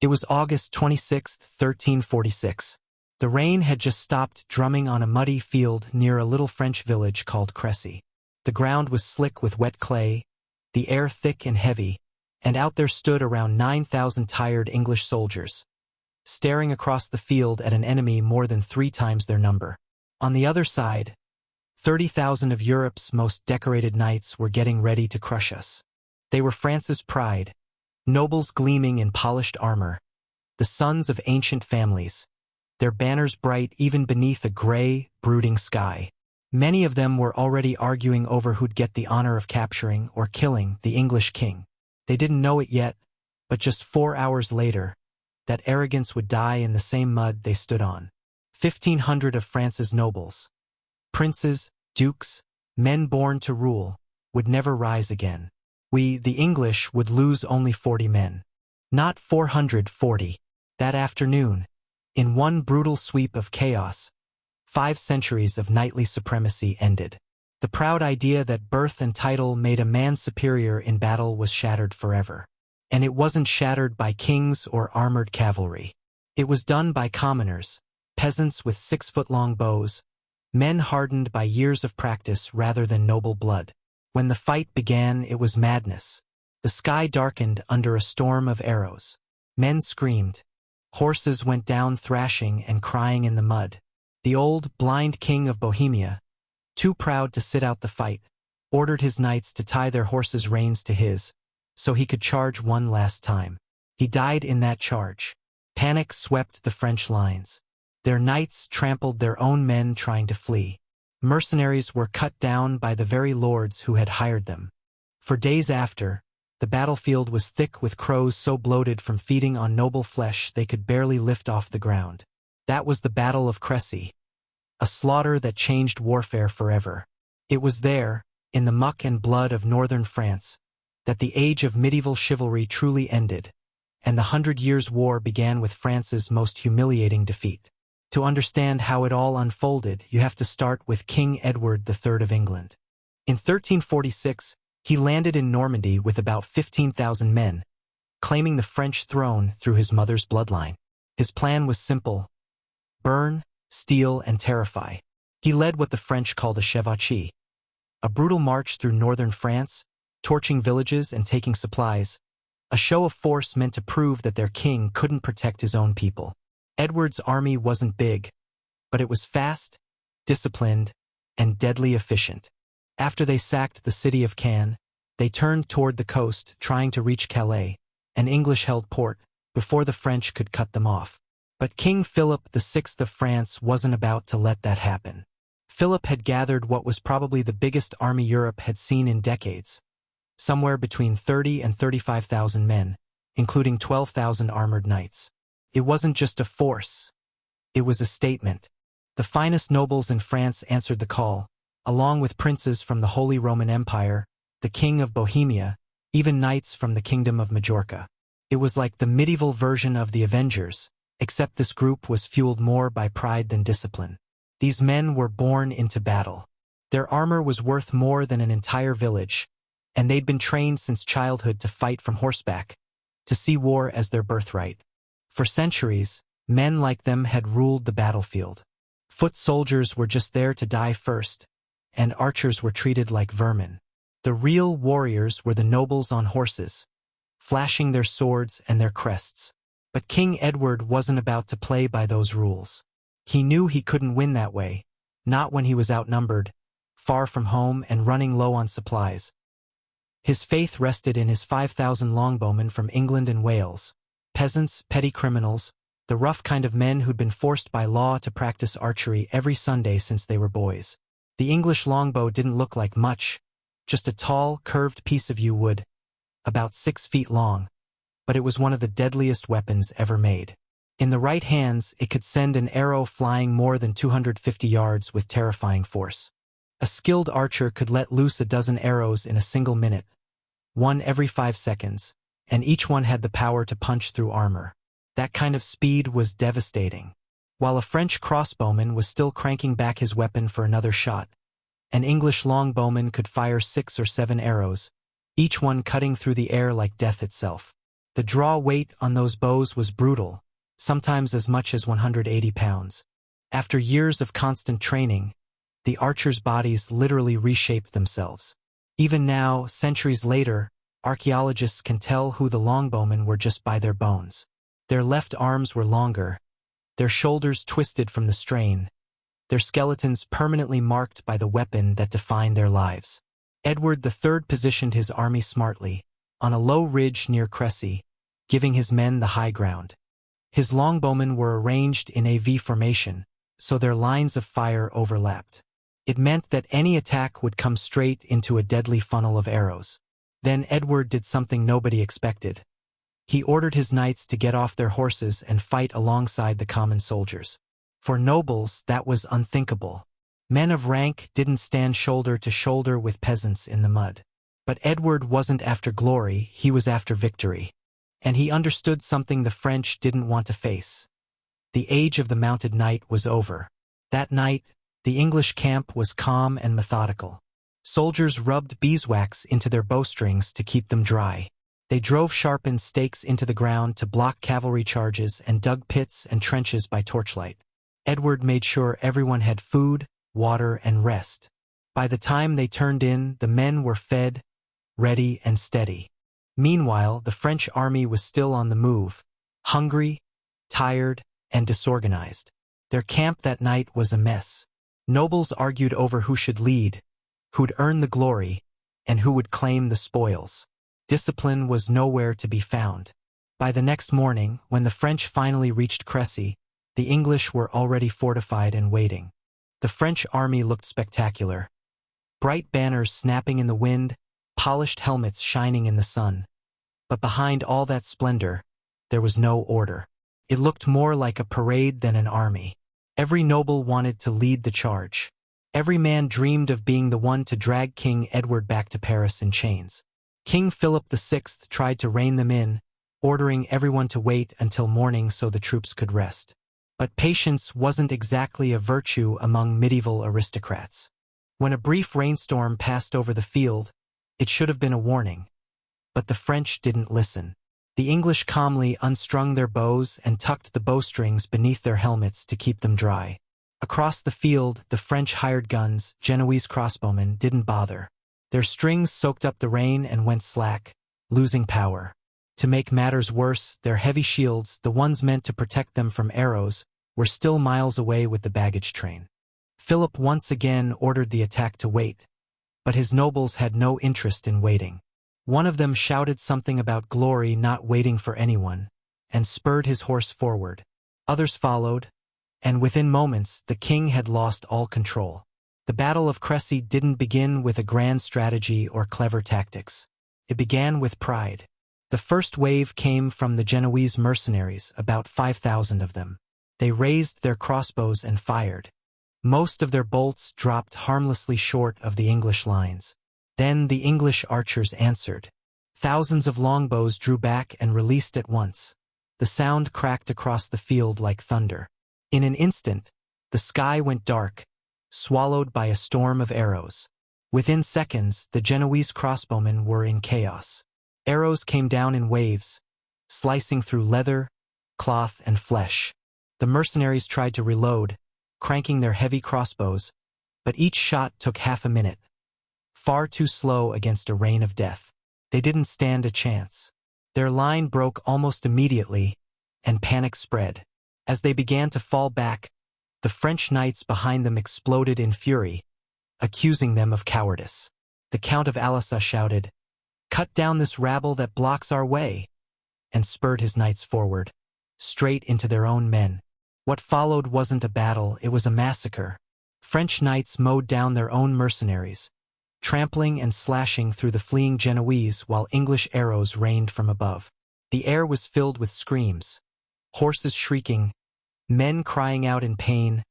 It was August 26, 1346. The rain had just stopped drumming on a muddy field near a little French village called Crécy. The ground was slick with wet clay, the air thick and heavy, and out there stood around 9,000 tired English soldiers, staring across the field at an enemy more than 3 times their number. On the other side, 30,000 of Europe's most decorated knights were getting ready to crush us. They were France's pride, nobles gleaming in polished armor, the sons of ancient families, their banners bright even beneath a gray, brooding sky. Many of them were already arguing over who'd get the honor of capturing or killing the English king. They didn't know it yet, but just 4 hours later, that arrogance would die in the same mud they stood on. 1,500 of France's nobles, princes, dukes, men born to rule, would never rise again. We, the English, would lose only 40 men. Not 440. That afternoon, in one brutal sweep of chaos, 5 centuries of knightly supremacy ended. The proud idea that birth and title made a man superior in battle was shattered forever. And it wasn't shattered by kings or armored cavalry. It was done by commoners, peasants with 6-foot-long bows, men hardened by years of practice rather than noble blood. When the fight began, it was madness. The sky darkened under a storm of arrows. Men screamed. Horses went down thrashing and crying in the mud. The old, blind king of Bohemia, too proud to sit out the fight, ordered his knights to tie their horses' reins to his, so he could charge one last time. He died in that charge. Panic swept the French lines. Their knights trampled their own men trying to flee. Mercenaries were cut down by the very lords who had hired them. For days after, the battlefield was thick with crows so bloated from feeding on noble flesh they could barely lift off the ground. That was the Battle of Crécy, a slaughter that changed warfare forever. It was there, in the muck and blood of northern France, that the age of medieval chivalry truly ended, and the 100 Years' War began with France's most humiliating defeat. To understand how it all unfolded, you have to start with King Edward III of England. In 1346, he landed in Normandy with about 15,000 men, claiming the French throne through his mother's bloodline. His plan was simple: burn, steal, and terrify. He led what the French called a chevauchée, a brutal march through northern France, torching villages and taking supplies, a show of force meant to prove that their king couldn't protect his own people. Edward's army wasn't big, but it was fast, disciplined, and deadly efficient. After they sacked the city of Caen, they turned toward the coast, trying to reach Calais, an English-held port, before the French could cut them off. But King Philip VI of France wasn't about to let that happen. Philip had gathered what was probably the biggest army Europe had seen in decades, somewhere between 30 and 35,000 men, including 12,000 armored knights. It wasn't just a force. It was a statement. The finest nobles in France answered the call, along with princes from the Holy Roman Empire, the King of Bohemia, even knights from the Kingdom of Majorca. It was like the medieval version of the Avengers, except this group was fueled more by pride than discipline. These men were born into battle. Their armor was worth more than an entire village, and they'd been trained since childhood to fight from horseback, to see war as their birthright. For centuries, men like them had ruled the battlefield. Foot soldiers were just there to die first, and archers were treated like vermin. The real warriors were the nobles on horses, flashing their swords and their crests. But King Edward wasn't about to play by those rules. He knew he couldn't win that way, not when he was outnumbered, far from home and running low on supplies. His faith rested in his 5,000 longbowmen from England and Wales, peasants, petty criminals, the rough kind of men who'd been forced by law to practice archery every Sunday since they were boys. The English longbow didn't look like much, just a tall, curved piece of yew wood, about 6 feet long, but it was one of the deadliest weapons ever made. In the right hands, it could send an arrow flying more than 250 yards with terrifying force. A skilled archer could let loose a dozen arrows in a single minute, one every 5 seconds, and each one had the power to punch through armor. That kind of speed was devastating. While a French crossbowman was still cranking back his weapon for another shot, an English longbowman could fire 6 or 7 arrows, each one cutting through the air like death itself. The draw weight on those bows was brutal, sometimes as much as 180 pounds. After years of constant training, the archers' bodies literally reshaped themselves. Even now, centuries later, archaeologists can tell who the longbowmen were just by their bones. Their left arms were longer, their shoulders twisted from the strain, their skeletons permanently marked by the weapon that defined their lives. Edward III positioned his army smartly, on a low ridge near Crécy, giving his men the high ground. His longbowmen were arranged in a V formation, so their lines of fire overlapped. It meant that any attack would come straight into a deadly funnel of arrows. Then Edward did something nobody expected. He ordered his knights to get off their horses and fight alongside the common soldiers. For nobles, that was unthinkable. Men of rank didn't stand shoulder to shoulder with peasants in the mud. But Edward wasn't after glory, he was after victory. And he understood something the French didn't want to face. The age of the mounted knight was over. That night, the English camp was calm and methodical. Soldiers rubbed beeswax into their bowstrings to keep them dry. They drove sharpened stakes into the ground to block cavalry charges and dug pits and trenches by torchlight. Edward made sure everyone had food, water, and rest. By the time they turned in, the men were fed, ready, and steady. Meanwhile, the French army was still on the move, hungry, tired, and disorganized. Their camp that night was a mess. Nobles argued over who should lead, who'd earn the glory, and who would claim the spoils. Discipline was nowhere to be found. By the next morning, when the French finally reached Crécy, the English were already fortified and waiting. The French army looked spectacular. Bright banners snapping in the wind, polished helmets shining in the sun. But behind all that splendor, there was no order. It looked more like a parade than an army. Every noble wanted to lead the charge. Every man dreamed of being the one to drag King Edward back to Paris in chains. King Philip VI tried to rein them in, ordering everyone to wait until morning so the troops could rest. But patience wasn't exactly a virtue among medieval aristocrats. When a brief rainstorm passed over the field, it should have been a warning. But the French didn't listen. The English calmly unstrung their bows and tucked the bowstrings beneath their helmets to keep them dry. Across the field, the French hired guns, Genoese crossbowmen, didn't bother. Their strings soaked up the rain and went slack, losing power. To make matters worse, their heavy shields, the ones meant to protect them from arrows, were still miles away with the baggage train. Philip once again ordered the attack to wait, but his nobles had no interest in waiting. One of them shouted something about glory not waiting for anyone, and spurred his horse forward. Others followed, and within moments the king had lost all control. The Battle of Crécy didn't begin with a grand strategy or clever tactics. It began with pride. The first wave came from the Genoese mercenaries, about 5,000 of them. They raised their crossbows and fired. Most of their bolts dropped harmlessly short of the English lines. Then the English archers answered. Thousands of longbows drew back and released at once. The sound cracked across the field like thunder. In an instant, the sky went dark, swallowed by a storm of arrows. Within seconds, the Genoese crossbowmen were in chaos. Arrows came down in waves, slicing through leather, cloth, and flesh. The mercenaries tried to reload, cranking their heavy crossbows, but each shot took half a minute. Far too slow against a rain of death. They didn't stand a chance. Their line broke almost immediately, and panic spread. As they began to fall back, the French knights behind them exploded in fury, accusing them of cowardice. The Count of Alissa shouted, "Cut down this rabble that blocks our way," and spurred his knights forward, straight into their own men. What followed wasn't a battle, it was a massacre. French knights mowed down their own mercenaries, trampling and slashing through the fleeing Genoese while English arrows rained from above. The air was filled with screams, horses shrieking, men crying out in pain,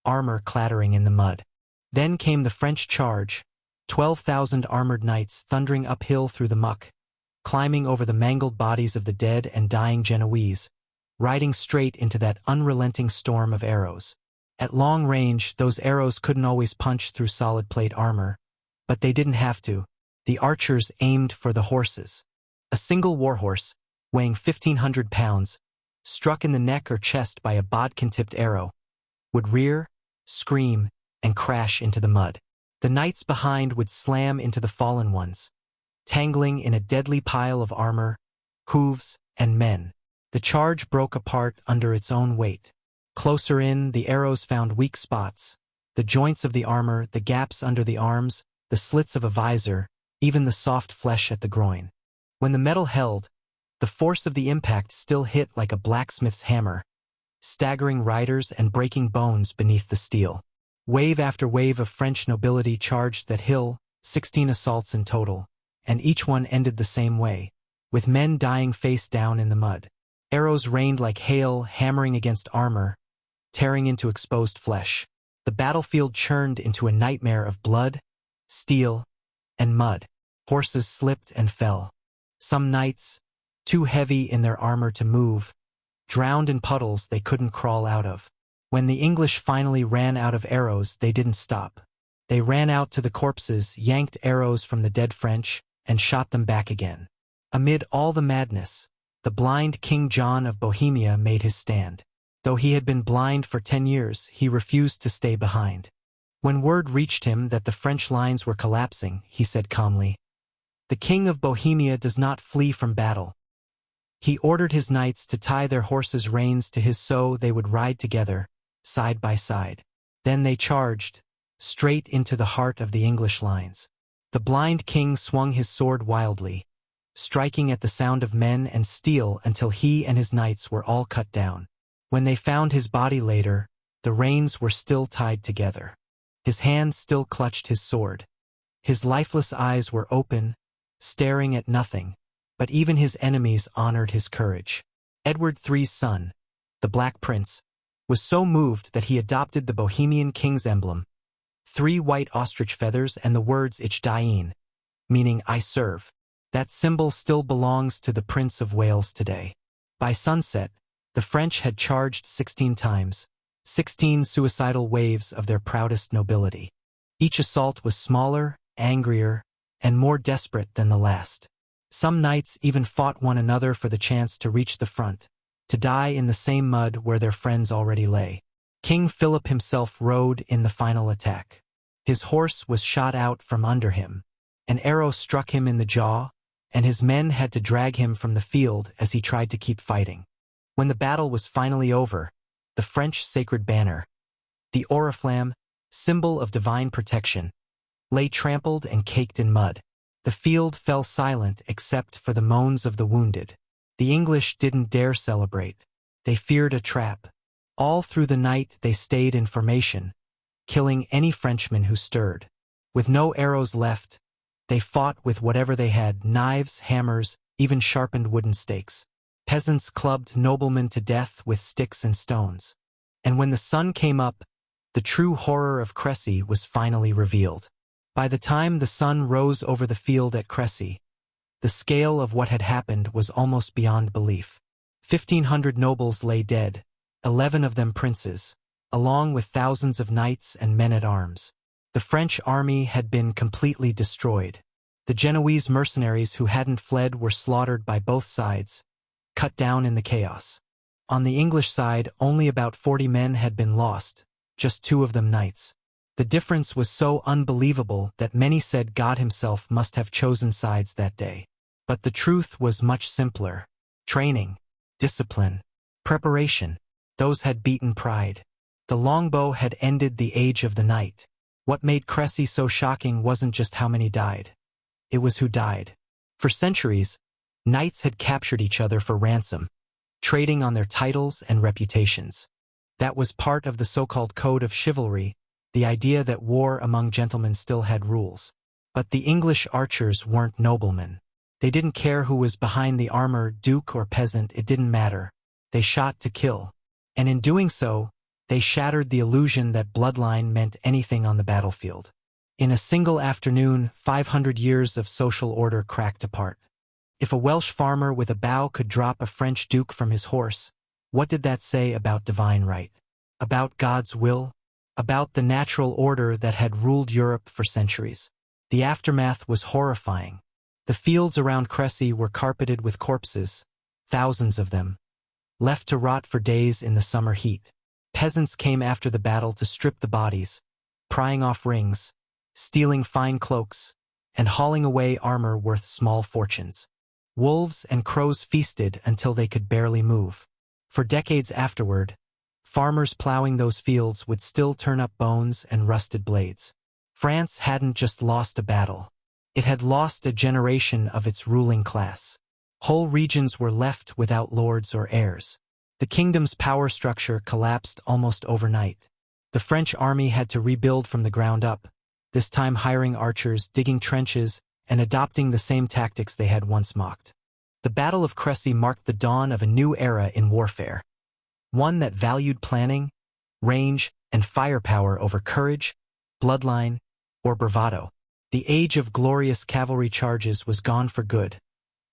armor clattering in the mud. Then came the French charge, 12,000 armored knights thundering uphill through the muck, climbing over the mangled bodies of the dead and dying Genoese, riding straight into that unrelenting storm of arrows. At long range, those arrows couldn't always punch through solid plate armor, but they didn't have to. The archers aimed for the horses. A single warhorse, weighing 1,500 pounds, struck in the neck or chest by a bodkin-tipped arrow, would rear, scream, and crash into the mud. The knights behind would slam into the fallen ones, tangling in a deadly pile of armor, hooves, and men. The charge broke apart under its own weight. Closer in, the arrows found weak spots, the joints of the armor, the gaps under the arms, the slits of a visor, even the soft flesh at the groin. When the metal held, the force of the impact still hit like a blacksmith's hammer, staggering riders and breaking bones beneath the steel. Wave after wave of French nobility charged that hill, 16 assaults in total, and each one ended the same way, with men dying face down in the mud. Arrows rained like hail, hammering against armor, tearing into exposed flesh. The battlefield churned into a nightmare of blood, steel, and mud. Horses slipped and fell. Some knights, too heavy in their armor to move, drowned in puddles they couldn't crawl out of. When the English finally ran out of arrows, they didn't stop. They ran out to the corpses, yanked arrows from the dead French, and shot them back again. Amid all the madness, the blind King John of Bohemia made his stand. Though he had been blind for 10 years, he refused to stay behind. When word reached him that the French lines were collapsing, he said calmly, "The King of Bohemia does not flee from battle." He ordered his knights to tie their horses' reins to his so they would ride together, side by side. Then they charged, straight into the heart of the English lines. The blind king swung his sword wildly, striking at the sound of men and steel until he and his knights were all cut down. When they found his body later, the reins were still tied together. His hand still clutched his sword. His lifeless eyes were open, staring at nothing, but even his enemies honored his courage. Edward III's son, the Black Prince, was so moved that he adopted the Bohemian king's emblem, 3 white ostrich feathers and the words Ich diene, meaning I serve. That symbol still belongs to the Prince of Wales today. By sunset, the French had charged 16 times, 16 suicidal waves of their proudest nobility. Each assault was smaller, angrier, and more desperate than the last. Some knights even fought one another for the chance to reach the front, to die in the same mud where their friends already lay. King Philip himself rode in the final attack. His horse was shot out from under him. An arrow struck him in the jaw, and his men had to drag him from the field as he tried to keep fighting. When the battle was finally over, the French sacred banner, the oriflamme, symbol of divine protection, lay trampled and caked in mud. The field fell silent except for the moans of the wounded. The English didn't dare celebrate. They feared a trap. All through the night they stayed in formation, killing any Frenchman who stirred. With no arrows left, they fought with whatever they had, knives, hammers, even sharpened wooden stakes. Peasants clubbed noblemen to death with sticks and stones. And when the sun came up, the true horror of Crécy was finally revealed. By the time the sun rose over the field at Crécy, the scale of what had happened was almost beyond belief. 1,500 nobles lay dead, 11 of them princes, along with thousands of knights and men-at-arms. The French army had been completely destroyed. The Genoese mercenaries who hadn't fled were slaughtered by both sides, cut down in the chaos. On the English side, only about 40 men had been lost, just 2 of them knights. The difference was so unbelievable that many said God himself must have chosen sides that day. But the truth was much simpler. Training, discipline, preparation. Those had beaten pride. The longbow had ended the age of the knight. What made Crécy so shocking wasn't just how many died. It was who died. For centuries, knights had captured each other for ransom, trading on their titles and reputations. That was part of the so-called code of chivalry, the idea that war among gentlemen still had rules. But the English archers weren't noblemen. They didn't care who was behind the armor, duke or peasant, it didn't matter. They shot to kill. And in doing so, they shattered the illusion that bloodline meant anything on the battlefield. In a single afternoon, 500 years of social order cracked apart. If a Welsh farmer with a bow could drop a French duke from his horse, what did that say about divine right? About God's will? About the natural order that had ruled Europe for centuries? The aftermath was horrifying. The fields around Crécy were carpeted with corpses, thousands of them, left to rot for days in the summer heat. Peasants came after the battle to strip the bodies, prying off rings, stealing fine cloaks, and hauling away armor worth small fortunes. Wolves and crows feasted until they could barely move. For decades afterward, farmers plowing those fields would still turn up bones and rusted blades. France hadn't just lost a battle. It had lost a generation of its ruling class. Whole regions were left without lords or heirs. The kingdom's power structure collapsed almost overnight. The French army had to rebuild from the ground up, this time hiring archers, digging trenches, and adopting the same tactics they had once mocked. The Battle of Crécy marked the dawn of a new era in warfare, one that valued planning, range, and firepower over courage, bloodline, or bravado. The age of glorious cavalry charges was gone for good,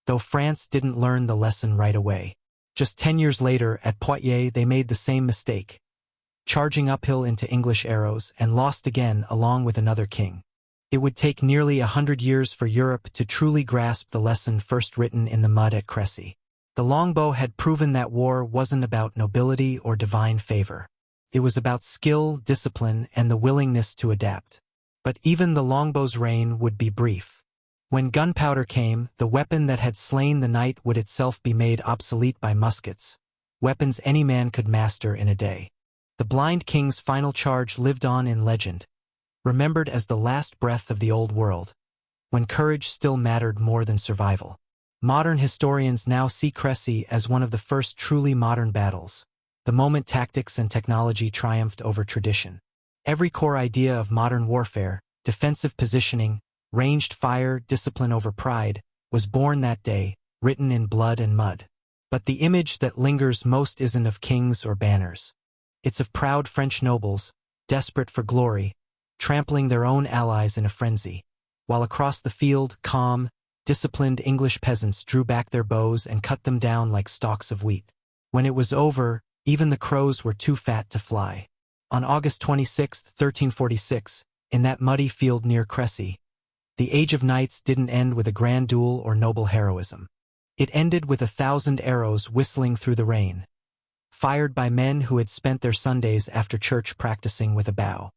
though France didn't learn the lesson right away. Just 10 years later, at Poitiers, they made the same mistake, charging uphill into English arrows, and lost again along with another king. It would take nearly 100 years for Europe to truly grasp the lesson first written in the mud at Crécy. The longbow had proven that war wasn't about nobility or divine favor. It was about skill, discipline, and the willingness to adapt. But even the longbow's reign would be brief. When gunpowder came, the weapon that had slain the knight would itself be made obsolete by muskets, weapons any man could master in a day. The blind king's final charge lived on in legend, remembered as the last breath of the old world, when courage still mattered more than survival. Modern historians now see Crécy as one of the first truly modern battles, the moment tactics and technology triumphed over tradition. Every core idea of modern warfare, defensive positioning, ranged fire, discipline over pride, was born that day, written in blood and mud. But the image that lingers most isn't of kings or banners. It's of proud French nobles, desperate for glory, trampling their own allies in a frenzy, while across the field, calm, disciplined English peasants drew back their bows and cut them down like stalks of wheat. When it was over, even the crows were too fat to fly. On August 26, 1346, in that muddy field near Crécy, the Age of Knights didn't end with a grand duel or noble heroism. It ended with 1,000 arrows whistling through the rain, fired by men who had spent their Sundays after church practicing with a bow.